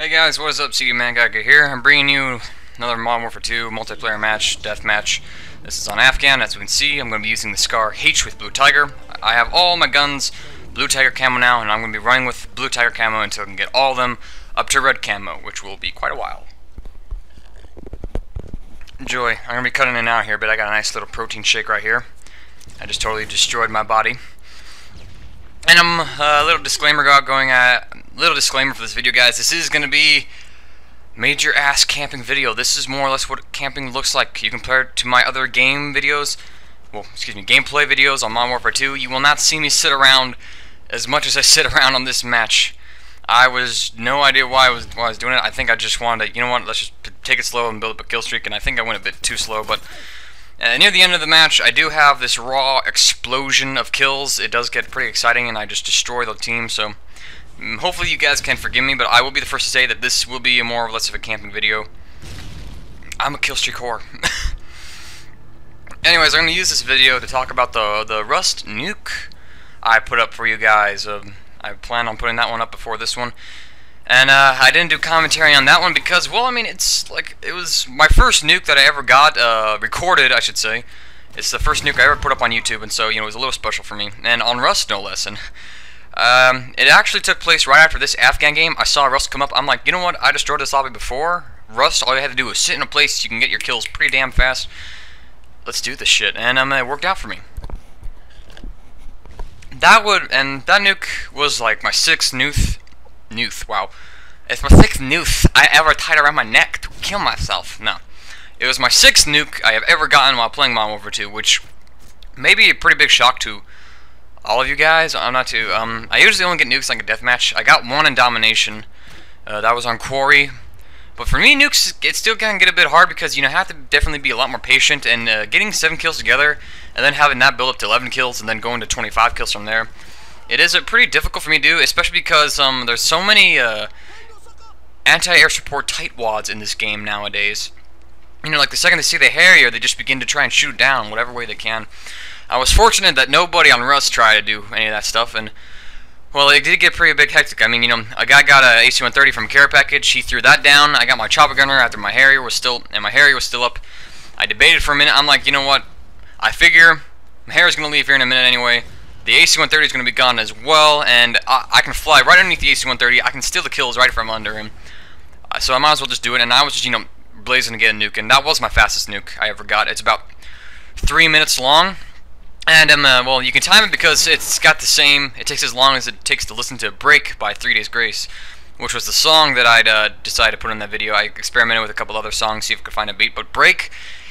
Hey guys, what is up? CU Mangaga here. I'm bringing you another Modern Warfare 2 multiplayer match, deathmatch. This is on Afghan. As you can see, I'm going to be using the Scar H with Blue Tiger. I have all my guns Blue Tiger camo now, and I'm going to be running with Blue Tiger camo until I can get all of them up to red camo, which will be quite a while. Enjoy. I'm going to be cutting in out here, but I got a nice little protein shake right here. I just totally destroyed my body. And I'm a little disclaimer for this video, guys. This is going to be major ass camping video. This is more or less what camping looks like. You compare it to my other game videos, gameplay videos on Modern Warfare 2. You will not see me sit around as much as I sit around on this match. I was no idea why I was doing it. I think I just wanted to, you know what, let's just take it slow and build up a kill streak, and I think I went a bit too slow, but near the end of the match, I do have this raw explosion of kills. It does get pretty exciting, and I just destroy the team, so hopefully you guys can forgive me, but I will be the first to say that this will be more or less of a camping video. I'm a kill streak whore. Anyways, I'm going to use this video to talk about the Rust Nuke I put up for you guys. I plan on putting that one up before this one. And I didn't do commentary on that one because, well, I mean, it's like, it was my first nuke that I ever got, recorded, I should say. It's the first nuke I ever put up on YouTube, and so, you know, it was a little special for me. And on Rust, no less. And it actually took place right after this Afghan game. I saw Rust come up. I'm like, you know what? I destroyed this lobby before. Rust, all you had to do was sit in a place. You can get your kills pretty damn fast. Let's do this shit. And it worked out for me. That nuke was like my sixth nuke. Wow. It's my sixth nuke I ever tied around my neck to kill myself. No. It was my sixth nuke I have ever gotten while playing Modern Warfare 2, which may be a pretty big shock to all of you guys. I'm not too. I usually only get nukes like a deathmatch. I got one in Domination. That was on Quarry. But for me, nukes, it still can get a bit hard because, you know, have to definitely be a lot more patient, and getting 7 kills together and then having that build up to 11 kills and then going to 25 kills from there, it is pretty difficult for me to do, especially because there's so many anti-air support tightwads in this game nowadays. You know, like the second they see the Harrier, they just begin to try and shoot down whatever way they can. I was fortunate that nobody on Rust tried to do any of that stuff, and well, it did get pretty big hectic. I mean, you know, a guy got a AC-130 from Care Package. He threw that down. I got my chopper gunner after my Harrier was still up. I debated for a minute. I'm like, you know what? I figure my Harrier's gonna leave here in a minute anyway. The AC-130 is gonna be gone as well, and I can fly right underneath the AC-130. I can steal the kills right from under him. So I might as well just do it. And I was just, you know, blazing to get a nuke, and that was my fastest nuke I ever got. It's about 3 minutes long. And, well, you can time it because it's got the same, it takes as long as it takes to listen to Break by 3 Days Grace, which was the song that I'd decided to put in that video. I experimented with a couple other songs, see if I could find a beat, but Break,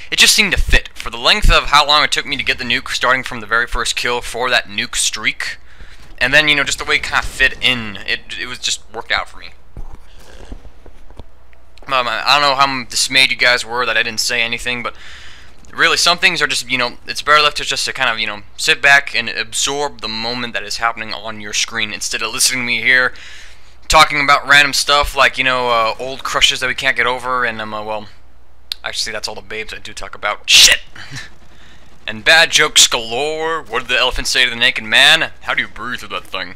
it just seemed to fit. For the length of how long it took me to get the nuke, starting from the very first kill for that nuke streak, and then, you know, just the way it kind of fit in, it was just worked out for me. I don't know how dismayed you guys were that I didn't say anything, but really, some things are just, you know, it's better left just to kind of, you know, sit back and absorb the moment that is happening on your screen instead of listening to me here talking about random stuff like, you know, old crushes that we can't get over, and, well, actually, that's all the babes I do talk about. Shit! And bad jokes galore. What did the elephant say to the naked man? How do you breathe through that thing?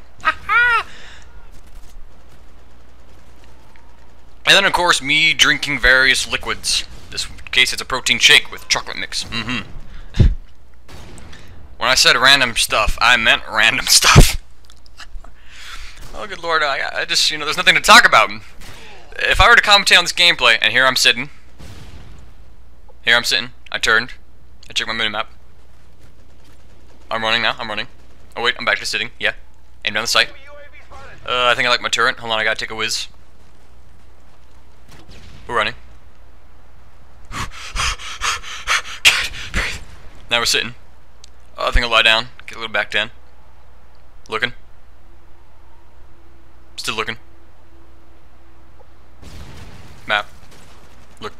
And then, of course, me drinking various liquids. This case, it's a protein shake with chocolate mix. When I said random stuff, I meant random stuff. Oh, good lord, I just, you know, there's nothing to talk about. If I were to commentate on this gameplay, and here I'm sitting. I turned. I checked my minimap. I'm running now, I'm running. Oh wait, I'm back to sitting, yeah. Aim down the sight. I think I like my turret. Hold on, I gotta take a whiz. We're running. God, breathe. Now we're sitting. I think I'll lie down. Get a little back down. Looking. Still looking. Map. Look.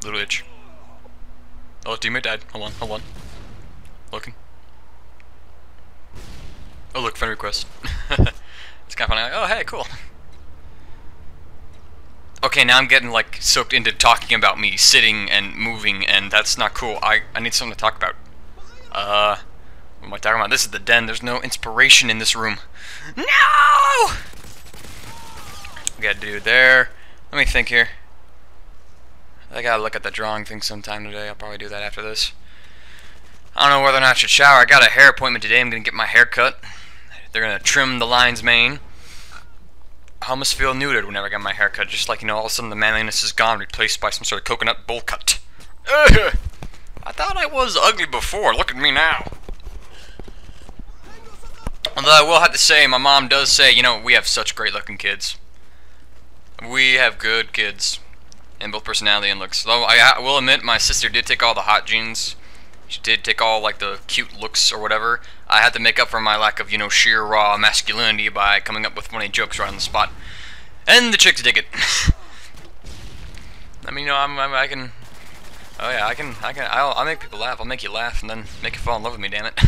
Little itch. Oh, teammate died. Hold on. Looking. Oh look, friend request. It's kind of funny. Like, oh hey, cool. Okay, now I'm getting, like, soaked into talking about me sitting and moving, and that's not cool. I need something to talk about. What am I talking about? This is the den. There's no inspiration in this room. No! we gotta do there. Let me think here. I gotta look at the drawing thing sometime today. I'll probably do that after this. I don't know whether or not I should shower. I got a hair appointment today. I'm gonna get my hair cut. They're gonna trim the lion's mane. I almost feel neutered whenever I get my hair cut. Just like, you know, all of a sudden the manliness is gone, replaced by some sort of coconut bowl cut. Ugh. I thought I was ugly before. Look at me now. Although I will have to say, my mom does say, you know, we have such great looking kids. We have good kids. In both personality and looks. Though I will admit, my sister did take all the hot genes. She did take all, like, the cute looks or whatever. I had to make up for my lack of, you know, sheer raw masculinity by coming up with funny jokes right on the spot. And the chicks dig it. I mean, you know, I can... Oh yeah, I'll make people laugh. I'll make you laugh and then make you fall in love with me, damn it.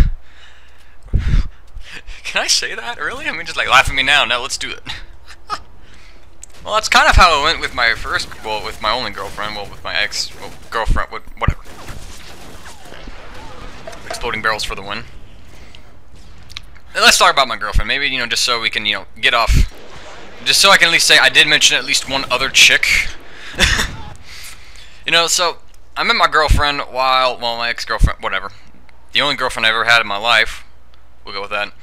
Can I say that? Really? I mean, just like, laugh at me now. Now let's do it. Well, that's kind of how it went with my first, well, with my only girlfriend, well, with my ex, well, girlfriend, whatever. Exploding barrels for the win. And let's talk about my girlfriend, maybe, you know, just so we can, you know, get off, just so I can at least say I did mention at least one other chick. You know, so, I met my girlfriend while, well, my ex-girlfriend, whatever. The only girlfriend I ever had in my life, we'll go with that.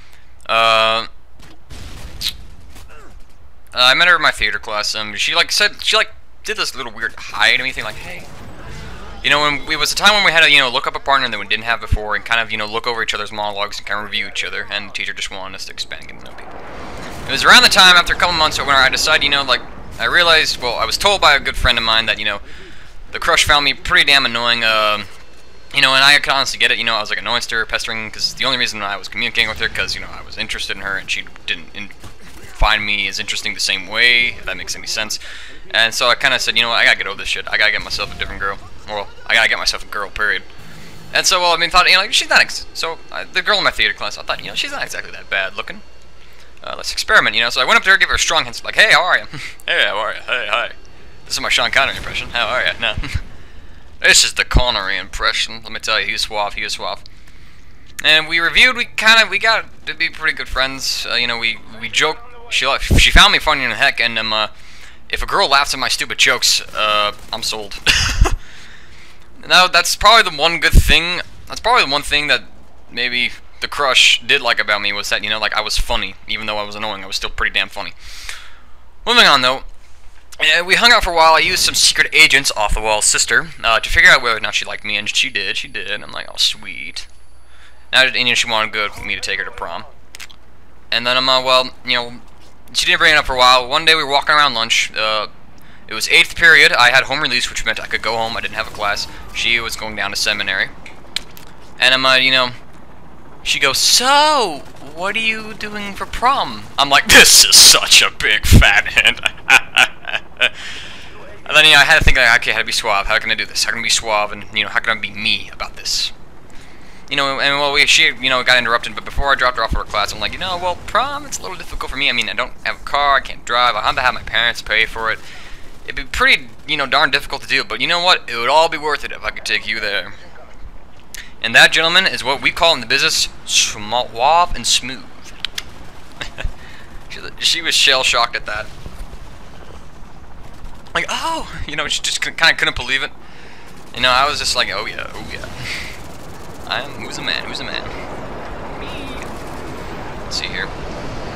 I met her in my theater class. She did this little weird hi to me thing, like, hey. You know, it was a time when we had to, you know, look up a partner that we didn't have before, and kind of, you know, look over each other's monologues and kind of review each other. And the teacher just wanted us to expand and get to know people. It was around the time, after a couple months, when I decided, you know, like, I realized, well, I was told by a good friend of mine that, you know, the crush found me pretty damn annoying. You know, and I could honestly get it. You know, I was like annoying to her, pestering, because the only reason I was communicating with her, because, you know, I was interested in her, and she didn't find me as interesting the same way, if that makes any sense. And so I kind of said, you know what, I gotta get over this shit. I gotta get myself a different girl. Well, I gotta get myself a girl, period. And so, well, I mean, thought, you know, like, she's not, the girl in my theater class, I thought, you know, she's not exactly that bad looking. Let's experiment, you know. So I went up to her, gave her a strong hint, like, hey, how are you? Hey, how are you? Hey, hi. This is my Sean Connery impression. How are you? No. This is the Connery impression. Let me tell you, he was suave, he was suave. And we reviewed, we got to be pretty good friends. You know, we joked. She found me funny in the heck, and if a girl laughs at my stupid jokes, I'm sold. Now, that's probably the one good thing. That's probably the one thing that maybe the crush did like about me, was that, you know, like, I was funny. Even though I was annoying, I was still pretty damn funny. Moving on, though. We hung out for a while. I used some secret agents, off-the-wall sister, to figure out whether or not she liked me, and she did. She did. I'm like, oh, sweet. Now, and, you know, she wanted me to take her to prom. And then well, you know, she didn't bring it up for a while. One day we were walking around lunch. It was 8th period. I had home release, which meant I could go home. I didn't have a class. She was going down to seminary. And you know, she goes, so, what are you doing for prom? I'm like, this is such a big fat hint. And then, you know, I had to think, like, okay, how to be suave. How can I do this? How can I be suave? And, you know, how can I be me about this? You know, and well, she, you know, got interrupted, but before I dropped her off for her class, I'm like, you know, well, prom, it's a little difficult for me. I mean, I don't have a car, I can't drive, I have to have my parents pay for it. It'd be pretty, you know, darn difficult to do, but you know what? It would all be worth it if I could take you there. And that, gentlemen, is what we call in the business suave and smooth. She was shell-shocked at that. Like, oh, you know, she just kind of couldn't believe it. You know, I was just like, oh yeah, oh yeah. Who's a man? Who's a man? Me. Let's see here.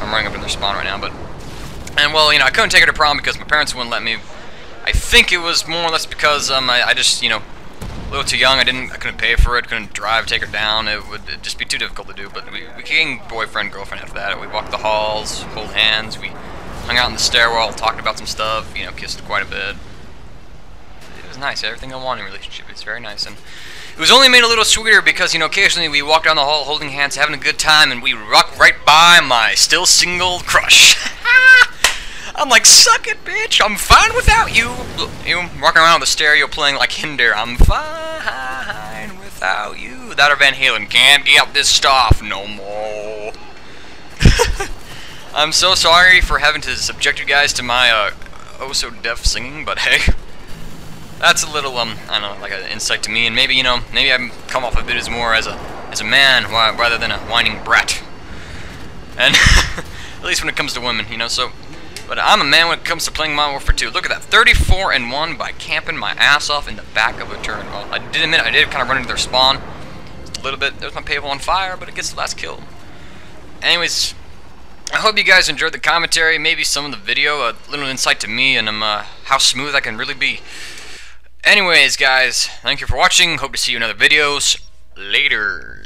I'm running up in their spawn right now, but... And, well, you know, I couldn't take her to prom because my parents wouldn't let me. I think it was more or less because, I just, you know, a little too young. I couldn't pay for it, couldn't drive, take her down. It would just be too difficult to do, but we became boyfriend, girlfriend after that. We walked the halls, hold hands, we hung out in the stairwell, talked about some stuff, you know, kissed quite a bit. It was nice. Everything I want in a relationship. It's very nice. And it was only made a little sweeter because, you know, occasionally we walk down the hall holding hands, having a good time, and we rock right by my still single crush. I'm like, suck it, bitch. I'm fine without you. You walking around with the stereo playing like Hinder. I'm fine without you. That or Van Halen. Can't get this stuff no more. I'm so sorry for having to subject you guys to my oh so deaf singing, but hey. That's a little, I don't know, like an insight to me, and maybe, you know, maybe I come off a bit as more as a man rather than a whining brat. And at least when it comes to women, you know. So But I'm a man when it comes to playing Modern Warfare 2. Look at that, 34-1 by camping my ass off in the back of a turret. Well, I did admit I did kind of run into their spawn just a little bit. There's my paintball on fire, but it gets the last kill. Anyways, I hope you guys enjoyed the commentary, maybe some of the video, a little insight to me and how smooth I can really be. Anyways, guys, thank you for watching. Hope to see you in other videos. Later.